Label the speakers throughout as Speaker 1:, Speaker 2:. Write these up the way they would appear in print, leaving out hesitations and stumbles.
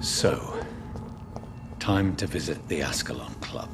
Speaker 1: So, time to visit the Ascalon Club.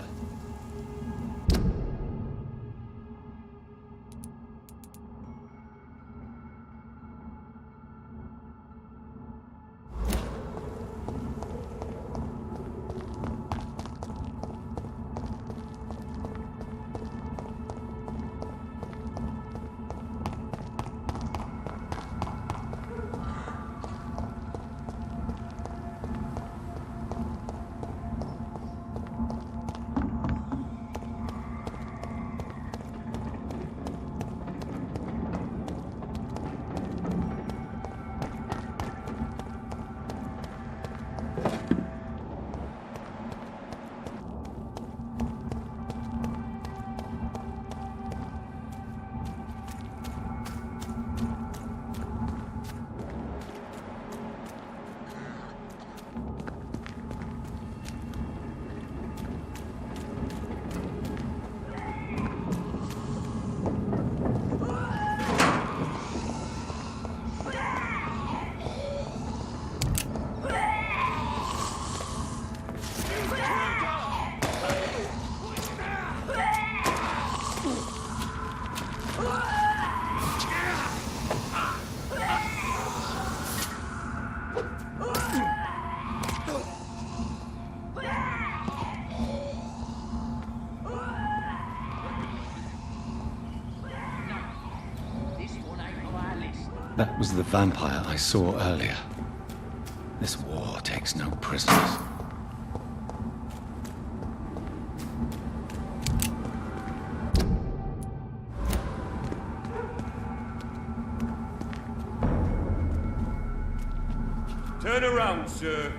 Speaker 1: That was the vampire I saw earlier. This war takes no prisoners.
Speaker 2: Turn around, sir.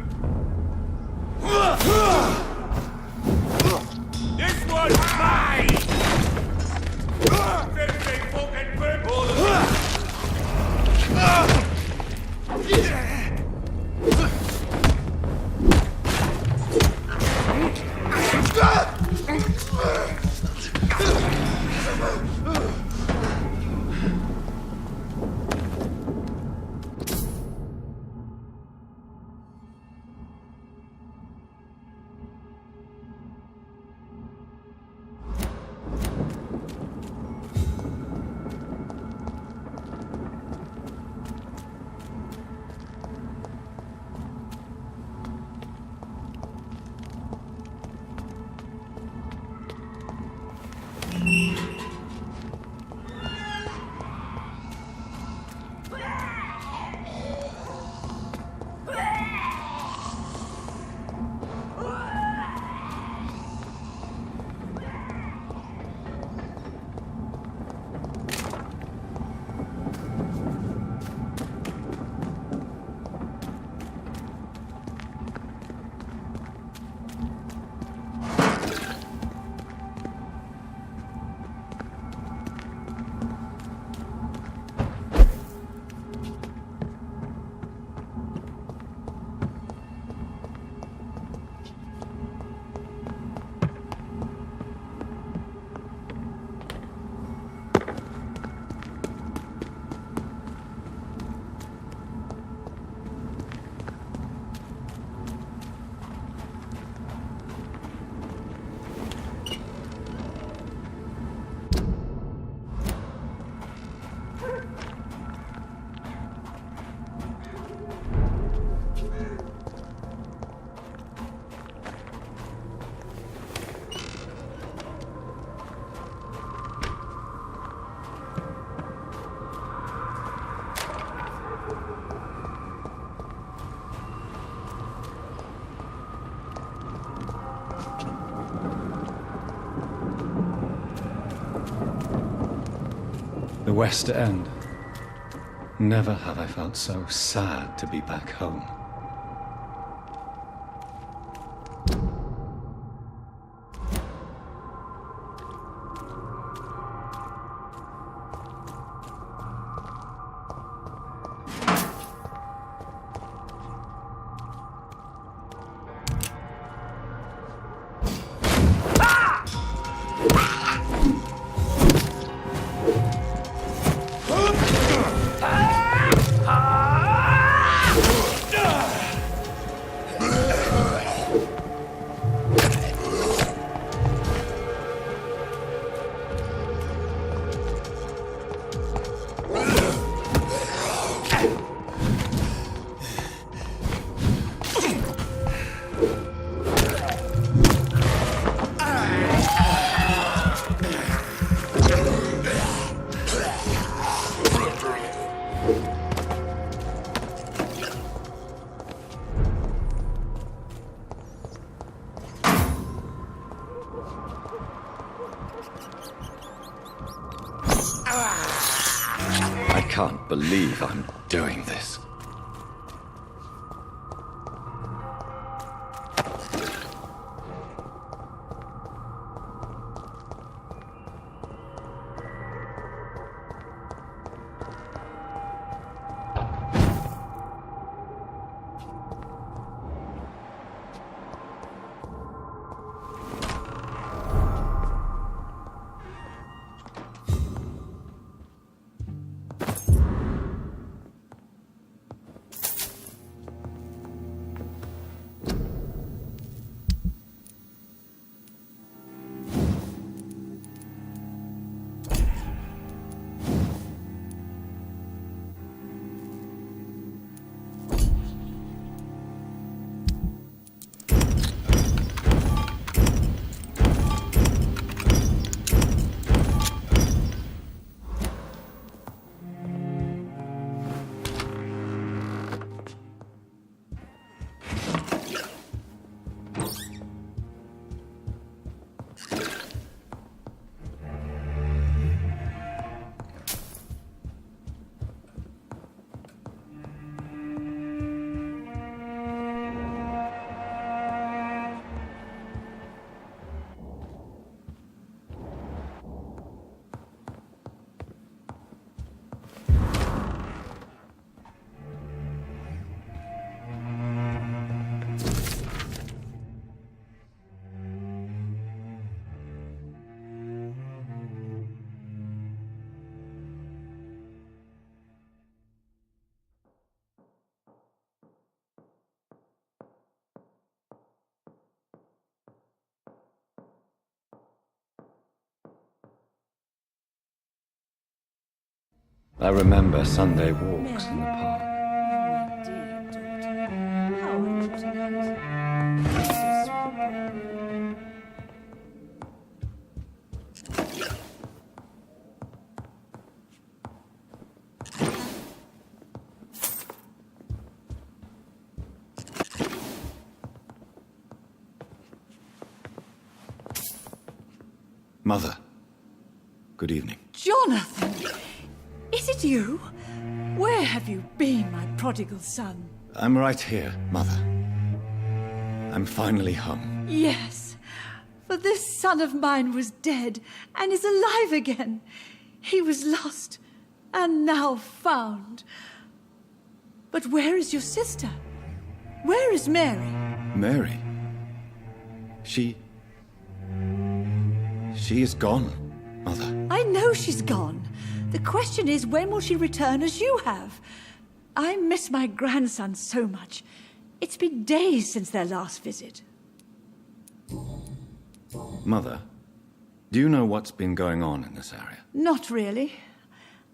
Speaker 2: This one's mine! Everything fucking purple!
Speaker 1: The West End. Never have I felt so sad to be back home. can't believe I'm doing this. I remember Sunday walks in the park.
Speaker 3: My dear daughter, how are you tonight? So sweet.
Speaker 1: Mother, good evening.
Speaker 3: Jonathan! Is it you? Where have you been, my prodigal son?
Speaker 1: I'm right here, Mother. I'm finally home.
Speaker 3: Yes, for this son of mine was dead and is alive again. He was lost and now found. But where is your sister? Where is Mary?
Speaker 1: Mary? She is gone, Mother.
Speaker 3: I know she's gone. The question is, when will she return as you have? I miss my grandson so much. It's been days since their last visit.
Speaker 1: Mother, do you know what's been going on in this area?
Speaker 3: Not really.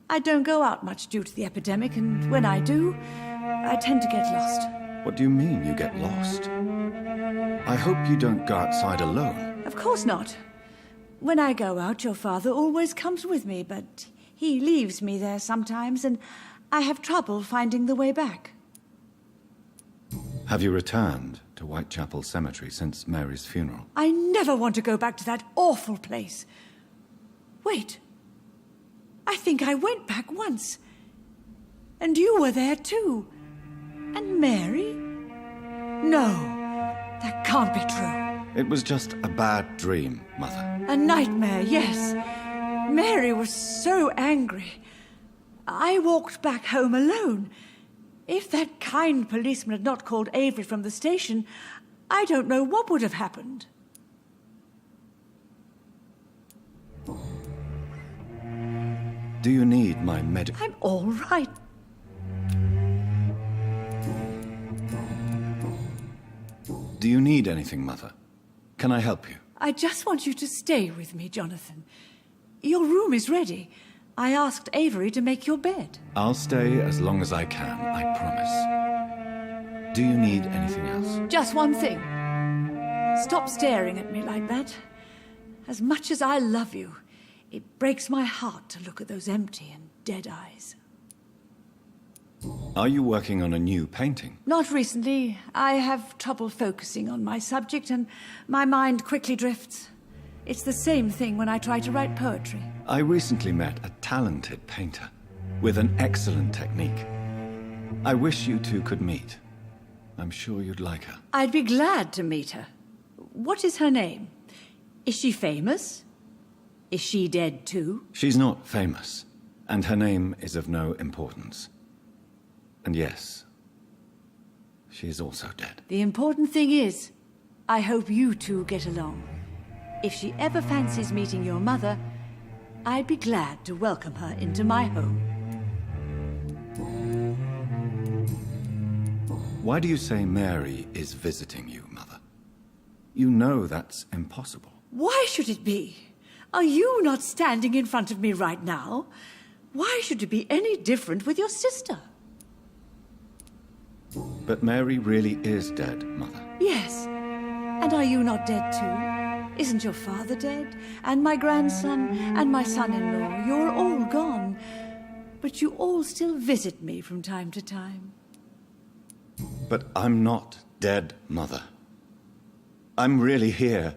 Speaker 3: I don't go out much due to the epidemic, and when I do, I tend to get lost.
Speaker 1: What do you mean you get lost? I hope you don't go outside alone.
Speaker 3: Of course not. When I go out, your father always comes with me, but he leaves me there sometimes, and I have trouble finding the way back.
Speaker 1: Have you returned to Whitechapel Cemetery since Mary's funeral?
Speaker 3: I never want to go back to that awful place. Wait. I think I went back once. And you were there too. And Mary? No, that can't be true.
Speaker 1: It was just a bad dream, Mother.
Speaker 3: A nightmare, yes. Mary was so angry. I walked back home alone. If that kind policeman had not called Avery from the station, I don't know what would have happened.
Speaker 1: Do you need my medical...
Speaker 3: I'm all right.
Speaker 1: Do you need anything, Mother? Can I help you?
Speaker 3: I just want you to stay with me, Jonathan. Your room is ready. I asked Avery to make your bed.
Speaker 1: I'll stay as long as I can, I promise. Do you need anything else?
Speaker 3: Just one thing. Stop staring at me like that. As much as I love you, it breaks my heart to look at those empty and dead eyes.
Speaker 1: Are you working on a new painting?
Speaker 3: Not recently. I have trouble focusing on my subject and my mind quickly drifts. It's the same thing when I try to write poetry.
Speaker 1: I recently met a talented painter. with an excellent technique. I wish you two could meet. I'm sure you'd like her.
Speaker 3: I'd be glad to meet her. What is her name? Is she famous? Is she dead too?
Speaker 1: She's not famous, and her name is of no importance. And yes, she is also dead.
Speaker 3: The important thing is, I hope you two get along. If she ever fancies meeting your mother, I'd be glad to welcome her into my home.
Speaker 1: Why do you say Mary is visiting you, Mother? You know that's impossible.
Speaker 3: Why should it be? Are you not standing in front of me right now? Why should it be any different with your sister?
Speaker 1: But Mary really is dead, Mother.
Speaker 3: Yes. And are you not dead too? Isn't your father dead? And my grandson and my son-in-law? You're all gone. But you all still visit me from time to time.
Speaker 1: But I'm not dead, Mother. I'm really here,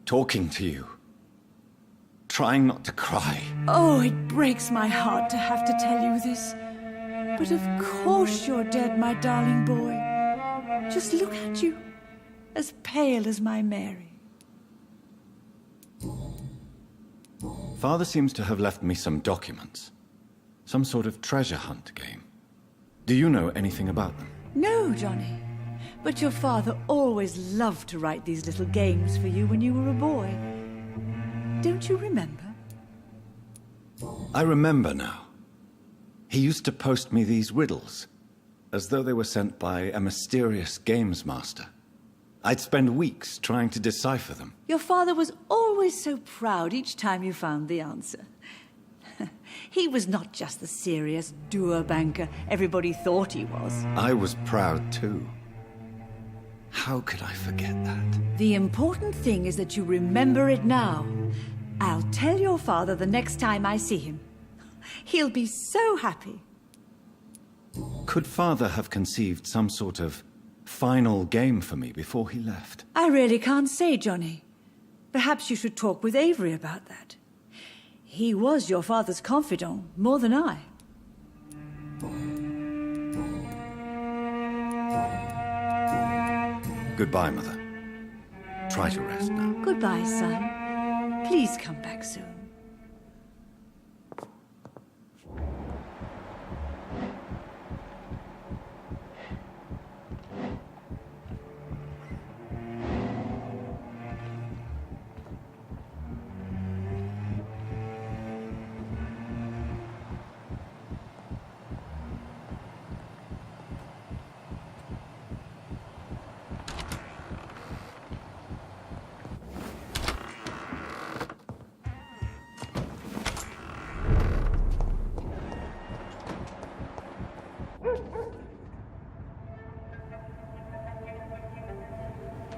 Speaker 1: talking to you, trying not to cry.
Speaker 3: Oh, it breaks my heart to have to tell you this. But of course you're dead, my darling boy. Just look at you, as pale as my Mary.
Speaker 1: Father seems to have left me some documents. Some sort of treasure hunt game. Do you know anything about them?
Speaker 3: No, Johnny. But your father always loved to write these little games for you when you were a boy. Don't you remember?
Speaker 1: I remember now. He used to post me these riddles, as though they were sent by a mysterious games master. I'd spend weeks trying to decipher them.
Speaker 3: Your father was always so proud each time you found the answer. He was not just the serious doer banker everybody thought he was.
Speaker 1: I was proud too. How could I forget that?
Speaker 3: The important thing is that you remember it now. I'll tell your father the next time I see him. He'll be so happy.
Speaker 1: Could Father have conceived some sort of final game for me before he left?
Speaker 3: I really can't say, Johnny. Perhaps you should talk with Avery about that. He was your father's confidant, more than I.
Speaker 1: Goodbye, Mother. Try to rest now.
Speaker 3: Goodbye, son. Please come back soon.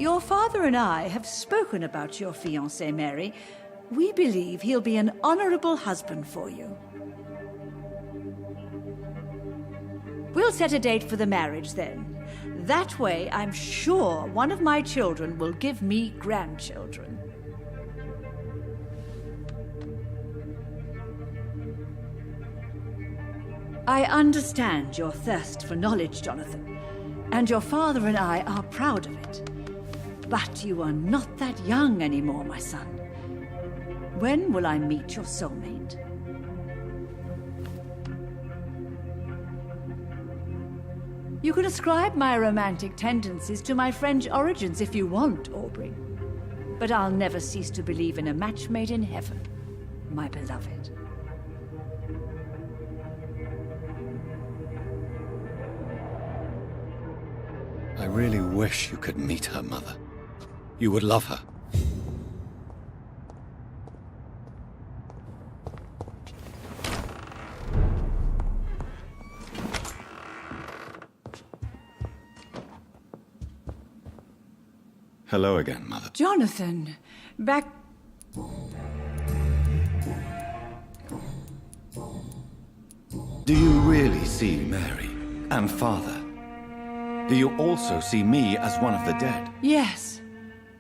Speaker 3: Your father and I have spoken about your fiancé, Mary. We believe he'll be an honorable husband for you. We'll set a date for the marriage then. That way, I'm sure one of my children will give me grandchildren. I understand your thirst for knowledge, Jonathan, and your father and I are proud of it. But you are not that young anymore, my son. When will I meet your soulmate? You can ascribe my romantic tendencies to my French origins if you want, Aubrey. But I'll never cease to believe in a match made in heaven, my beloved.
Speaker 1: I really wish you could meet her, Mother. You would love her. Hello again, Mother.
Speaker 3: Jonathan, back...
Speaker 1: Do you really see Mary and Father? Do you also see me as one of the dead?
Speaker 3: Yes.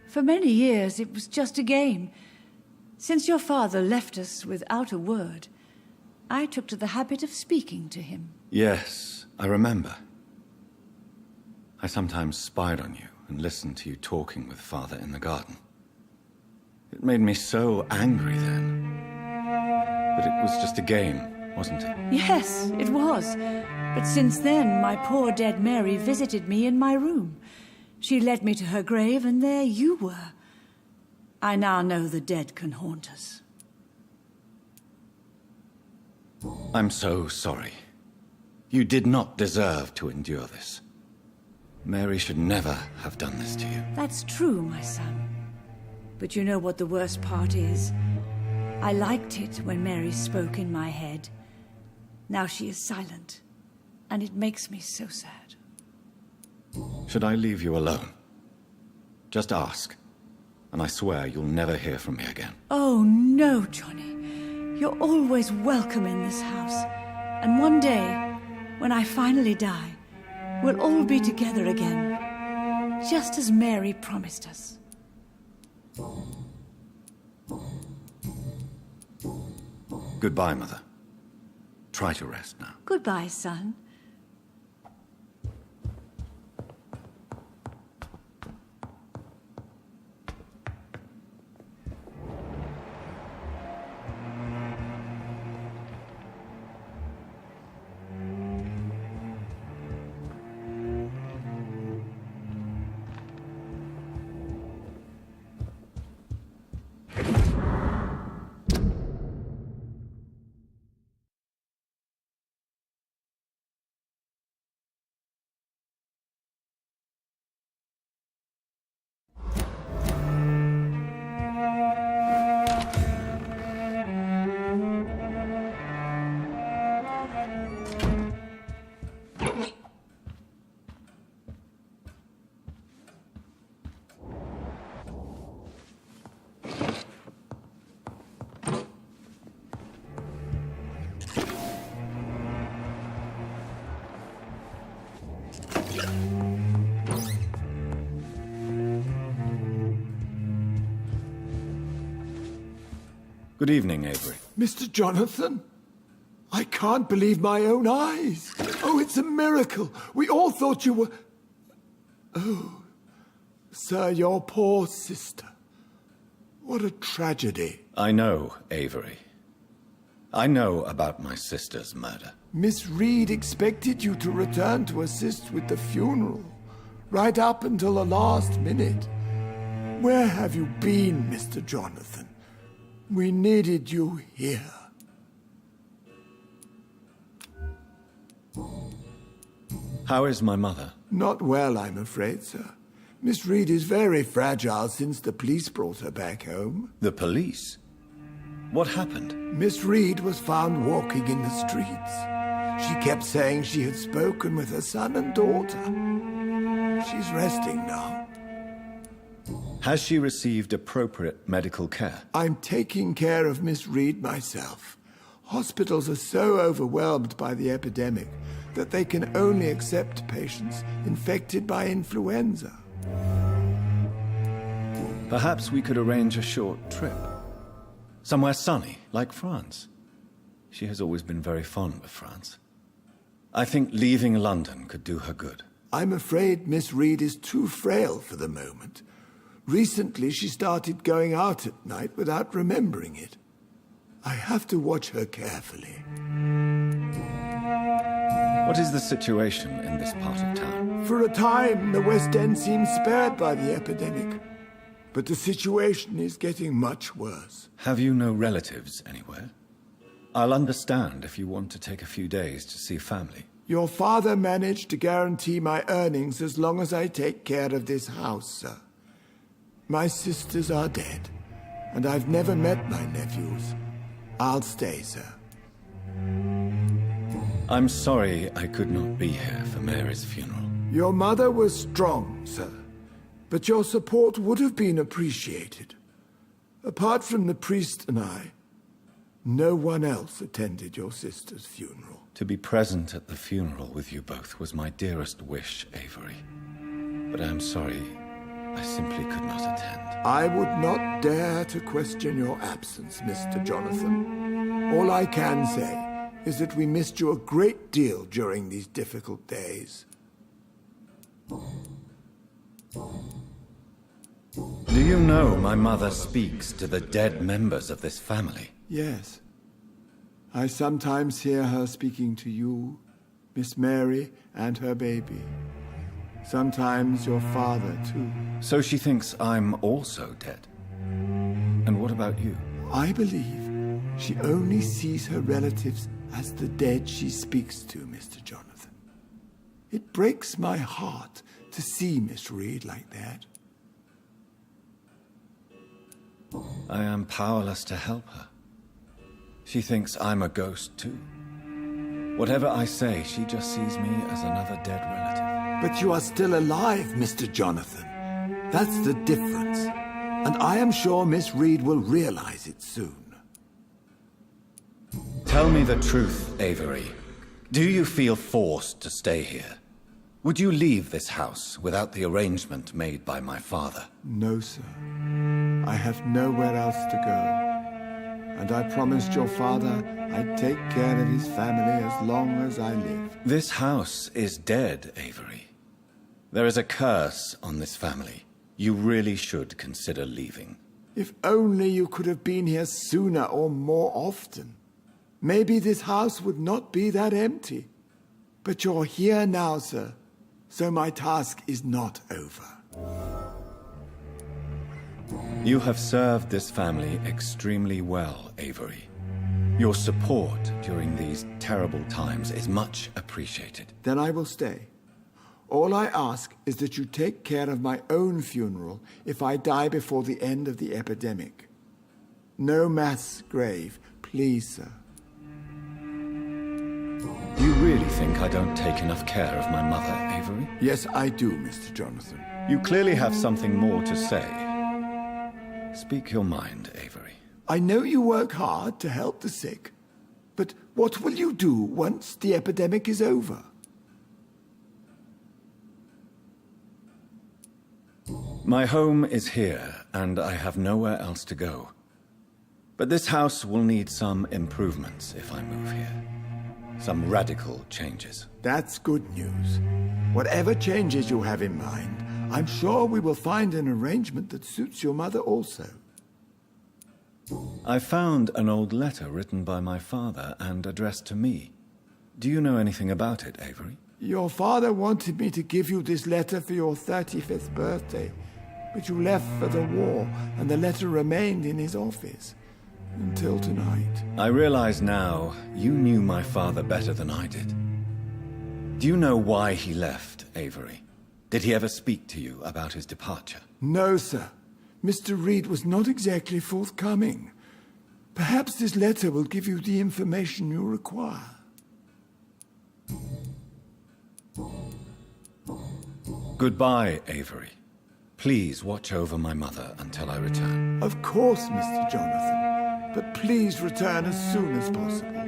Speaker 3: For many years, it was just a game. Since your father left us without a word, I took to the habit of speaking to him.
Speaker 1: Yes, I remember. I sometimes spied on you and listened to you talking with Father in the garden. It made me so angry then. But it was just a game, wasn't it?
Speaker 3: Yes, it was. But since then, my poor dead Mary visited me in my room. She led me to her grave, and there you were. I now know the dead can haunt us.
Speaker 1: I'm so sorry. You did not deserve to endure this. Mary should never have done this to you.
Speaker 3: That's true, my son. But you know what the worst part is? I liked it when Mary spoke in my head. Now she is silent, and it makes me so sad.
Speaker 1: Should I leave you alone? Just ask, and I swear you'll never hear from me again.
Speaker 3: Oh, no, Johnny. You're always welcome in this house. And one day, when I finally die, we'll all be together again, just as Mary promised us.
Speaker 1: Goodbye, Mother. Try to rest now.
Speaker 3: Goodbye, son.
Speaker 1: Good evening, Avery.
Speaker 4: Mr. Jonathan? I can't believe my own eyes. Oh, it's a miracle. We all thought you were... Oh, sir, your poor sister. What a tragedy.
Speaker 1: I know, Avery. I know about my sister's murder.
Speaker 4: Miss Reed expected you to return to assist with the funeral, right up until the last minute. Where have you been, Mr. Jonathan? We needed you here.
Speaker 1: How is my mother?
Speaker 4: Not well, I'm afraid, sir. Miss Reed is very fragile since the police brought her back home.
Speaker 1: The police? What happened?
Speaker 4: Miss Reed was found walking in the streets. She kept saying she had spoken with her son and daughter. She's resting now.
Speaker 1: Has she received appropriate medical care?
Speaker 4: I'm taking care of Miss Reed myself. Hospitals are so overwhelmed by the epidemic that they can only accept patients infected by influenza.
Speaker 1: Perhaps we could arrange a short trip. Somewhere sunny, like France. She has always been very fond of France. I think leaving London could do her good.
Speaker 4: I'm afraid Miss Reed is too frail for the moment. Recently, she started going out at night without remembering it. I have to watch her carefully.
Speaker 1: What is the situation in this part of town?
Speaker 4: For a time, the West End seemed spared by the epidemic. But the situation is getting much worse.
Speaker 1: Have you no relatives anywhere? I'll understand if you want to take a few days to see family.
Speaker 4: Your father managed to guarantee my earnings as long as I take care of this house, sir. My sisters are dead, and I've never met my nephews. I'll stay, sir.
Speaker 1: I'm sorry I could not be here for Mary's funeral.
Speaker 4: Your mother was strong, sir, but your support would have been appreciated. Apart from the priest and I, no one else attended your sister's funeral.
Speaker 1: To be present at the funeral with you both was my dearest wish, Avery. But I'm sorry, I simply could not attend.
Speaker 4: I would not dare to question your absence, Mr. Jonathan. All I can say is that we missed you a great deal during these difficult days.
Speaker 1: Do you know my mother speaks to the dead members of this family?
Speaker 4: Yes. I sometimes hear her speaking to you, Miss Mary, and her baby. Sometimes your father, too.
Speaker 1: So she thinks I'm also dead. And what about you?
Speaker 4: I believe she only sees her relatives as the dead she speaks to, Mr. Jonathan. It breaks my heart to see Miss Reed like that.
Speaker 1: I am powerless to help her. She thinks I'm a ghost, too. Whatever I say, she just sees me as another dead relative.
Speaker 4: But you are still alive, Mr. Jonathan. That's the difference. And I am sure Miss Reed will realize it soon.
Speaker 1: Tell me the truth, Avery. Do you feel forced to stay here? Would you leave this house without the arrangement made by my father?
Speaker 4: No, sir. I have nowhere else to go. And I promised your father I'd take care of his family as long as I live.
Speaker 1: This house is dead, Avery. There is a curse on this family. You really should consider leaving.
Speaker 4: If only you could have been here sooner or more often. Maybe this house would not be that empty. But you're here now, sir. So my task is not over.
Speaker 1: You have served this family extremely well, Avery. Your support during these terrible times is much appreciated.
Speaker 4: Then I will stay. All I ask is that you take care of my own funeral if I die before the end of the epidemic. No mass grave, please, sir.
Speaker 1: You really think I don't take enough care of my mother, Avery?
Speaker 4: Yes, I do, Mr. Jonathan.
Speaker 1: You clearly have something more to say. Speak your mind, Avery.
Speaker 4: I know you work hard to help the sick, but what will you do once the epidemic is over?
Speaker 1: My home is here, and I have nowhere else to go. But this house will need some improvements if I move here. Some radical changes.
Speaker 4: That's good news. Whatever changes you have in mind, I'm sure we will find an arrangement that suits your mother also.
Speaker 1: I found an old letter written by my father and addressed to me. Do you know anything about it, Avery?
Speaker 4: Your father wanted me to give you this letter for your 35th birthday, but you left for the war, and the letter remained in his office. Until tonight.
Speaker 1: I realize now you knew my father better than I did. Do you know why he left, Avery? Did he ever speak to you about his departure?
Speaker 4: No, sir. Mr. Reed was not exactly forthcoming. Perhaps this letter will give you the information you require.
Speaker 1: Goodbye, Avery. Please watch over my mother until I return.
Speaker 4: Of course, Mr. Jonathan. But please return as soon as possible.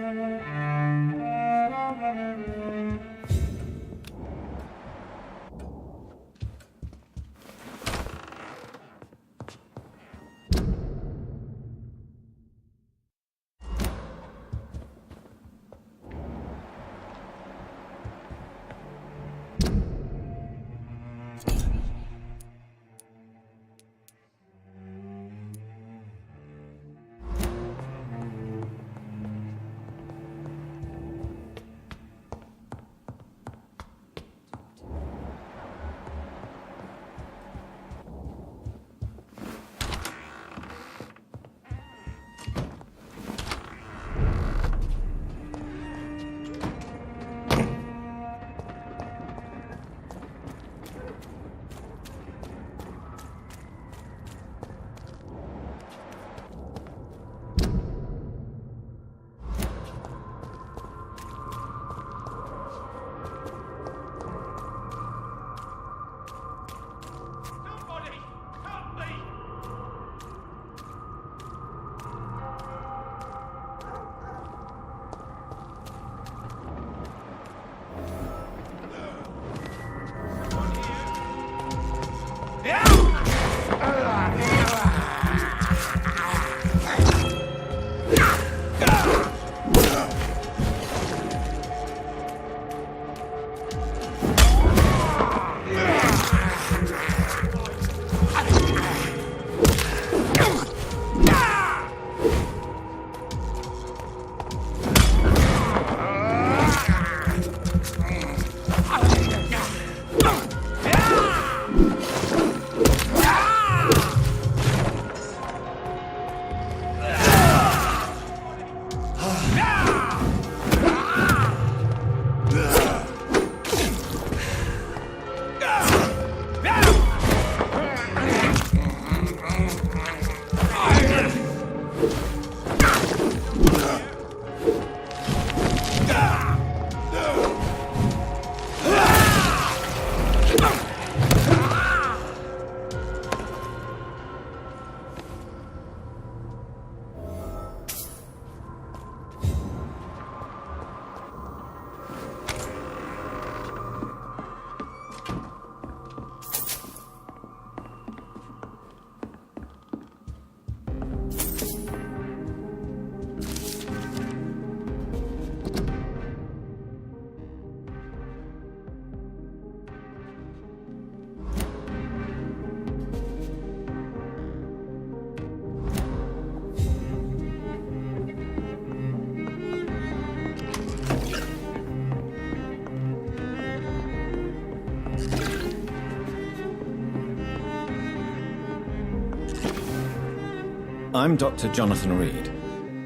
Speaker 1: I'm Dr. Jonathan Reed.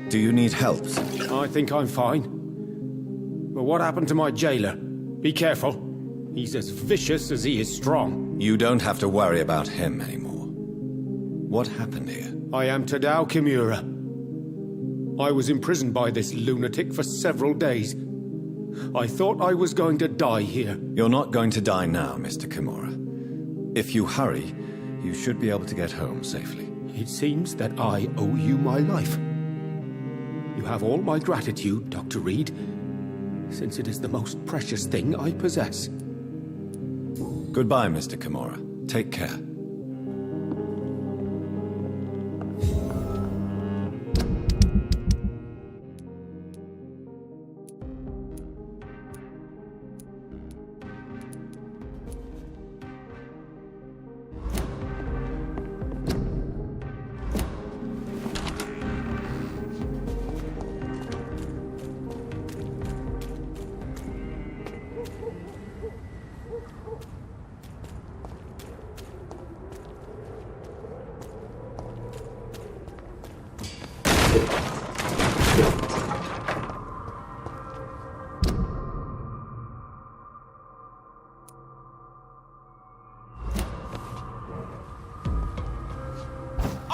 Speaker 1: Do you need help, sir?
Speaker 5: I think I'm fine. But what happened to my jailer? Be careful. He's as vicious as he is strong.
Speaker 1: You don't have to worry about him anymore. What happened here?
Speaker 5: I am Tadao Kimura. I was imprisoned by this lunatic for several days. I thought I was going to die here.
Speaker 1: You're not going to die now, Mr. Kimura. If you hurry, you should be able to get home safely.
Speaker 5: It seems that I owe you my life. You have all my gratitude, Dr. Reed, since it is the most precious thing I possess.
Speaker 1: Goodbye, Mr. Kimura. Take care.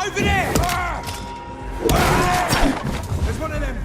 Speaker 2: Over there! There's one of them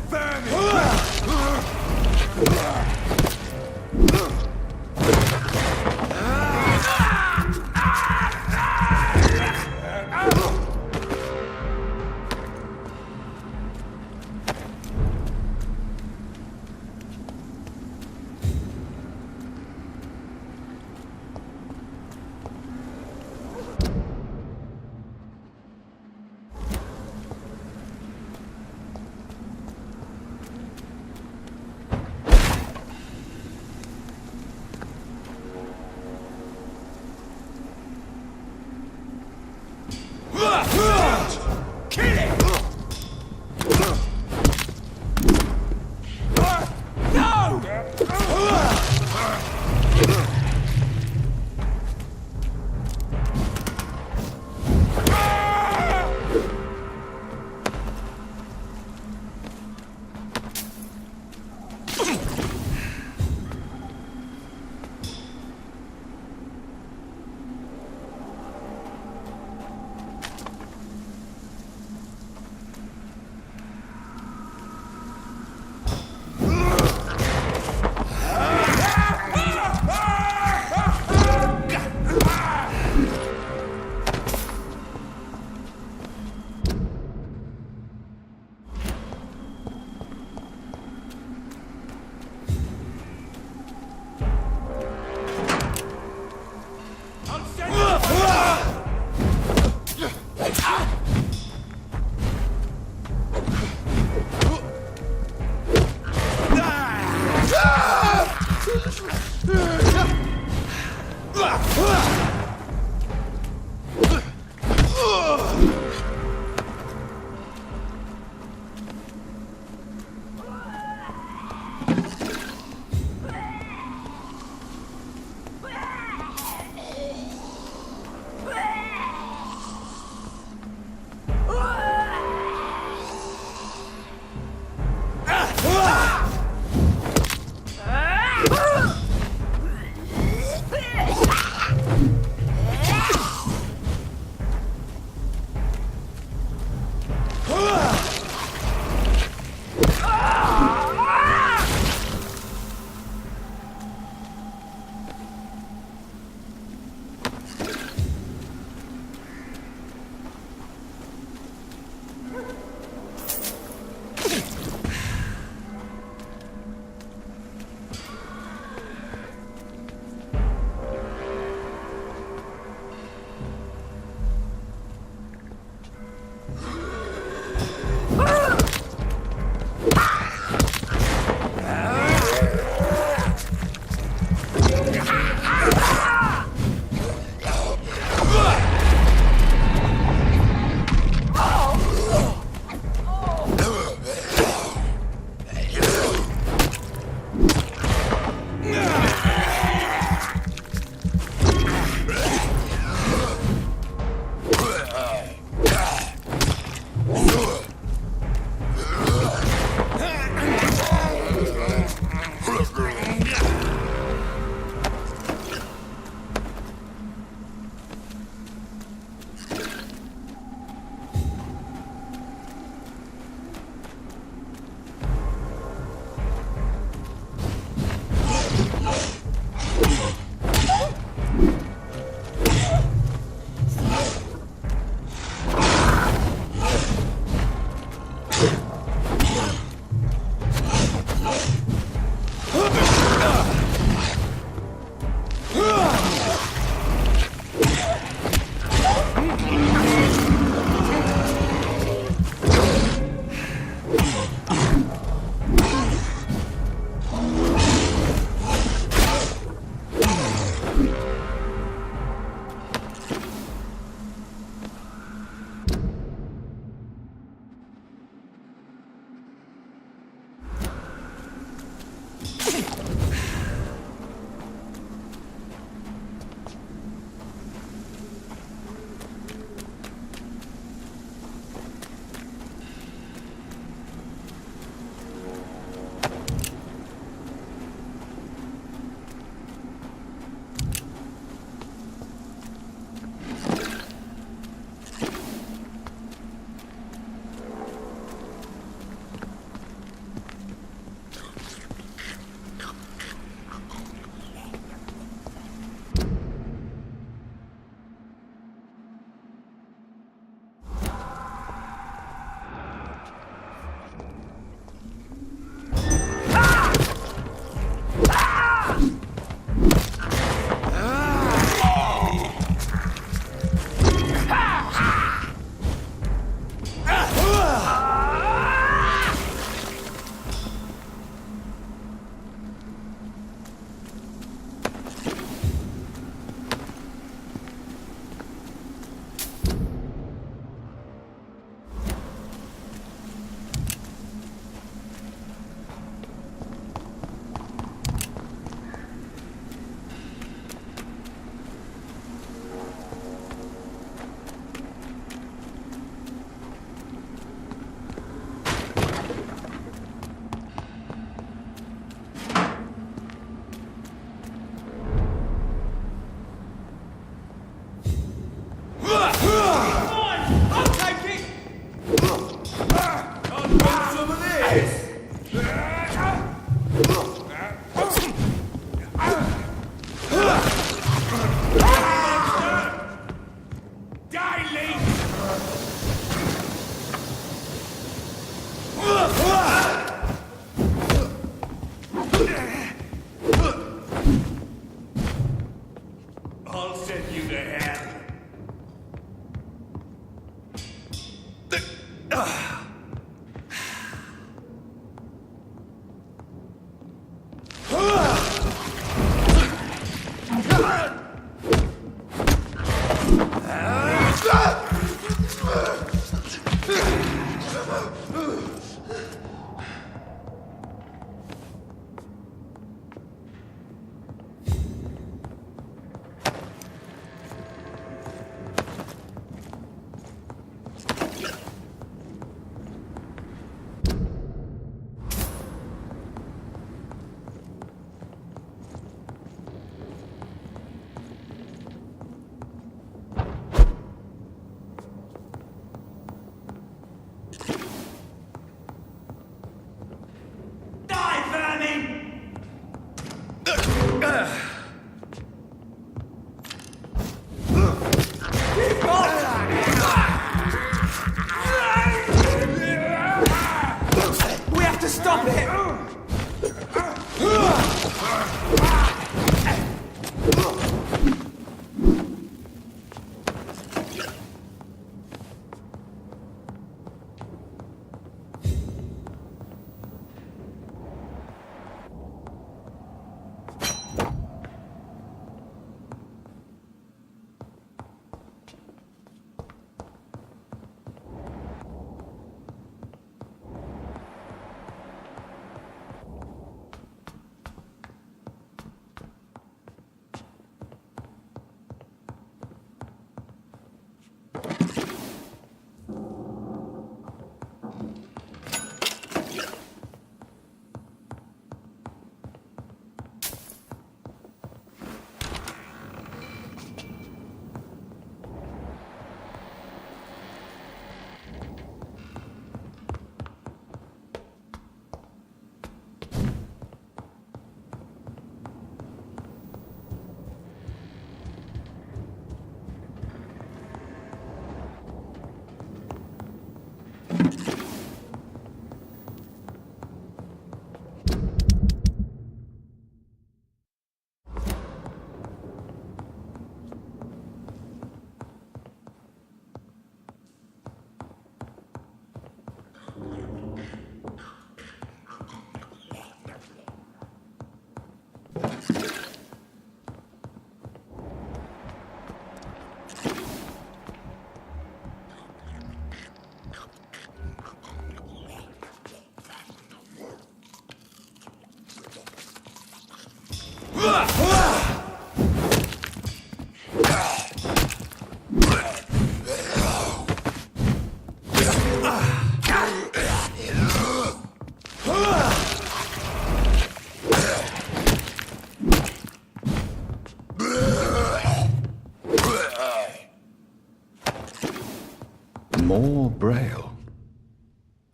Speaker 1: More Braille.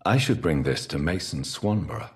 Speaker 1: I should bring this to Mason Swanborough.